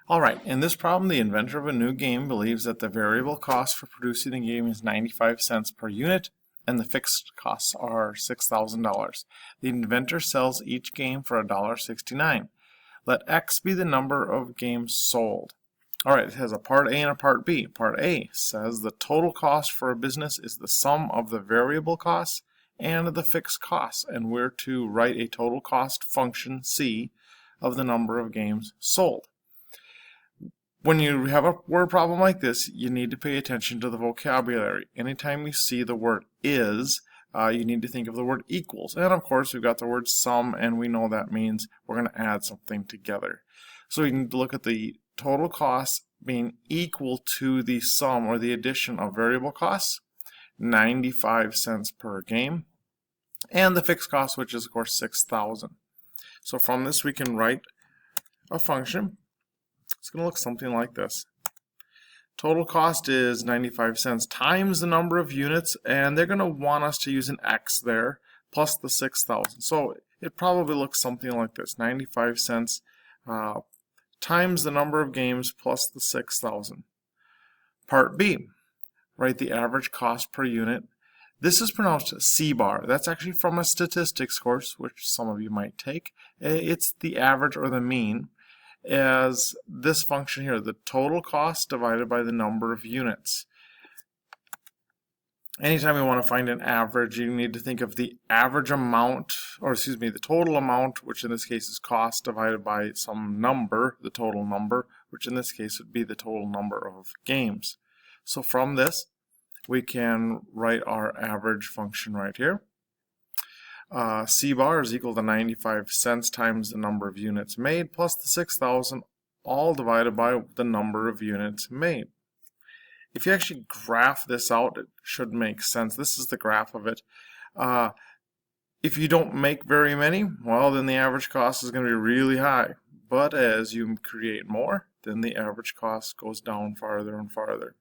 Alright, in this problem, the inventor of a new game believes that the variable cost for producing the game is 95 cents per unit and the fixed costs are $6,000. The inventor sells each game for $1.69. Let X be the number of games sold. Alright, it has a part A and a part B. Part A says the total cost for a business is the sum of the variable costs and the fixed costs, and we're to write a total cost function C of the number of games sold. When you have a word problem like this, you need to pay attention to the vocabulary. Anytime you see the word is, you need to think of the word equals. And of course, we've got the word sum, and we know that means we're going to add something together. So we need to look at the total cost being equal to the sum or the addition of variable costs, 95 cents per game, and the fixed cost, which is of course 6,000. So from this, we can write a function. It's going to look something like this. Total cost is 95 cents times the number of units, and they're going to want us to use an X there, plus the 6,000. So it probably looks something like this. 95 cents times the number of games plus the 6,000. Part B, write the average cost per unit. This is pronounced C-bar. That's actually from a statistics course, which some of you might take. It's the average or the mean, as this function here, the total cost divided by the number of units. Anytime you want to find an average, you need to think of the average amount, or excuse me, the total amount, which in this case is cost, divided by some number, the total number, which in this case would be the total number of games. So from this, we can write our average function right here. C-bar is equal to 95 cents times the number of units made plus the 6,000, all divided by the number of units made. If you actually graph this out, it should make sense. This is the graph of it. If you don't make very many, well, then the average cost is going to be really high. But as you create more, then the average cost goes down farther and farther.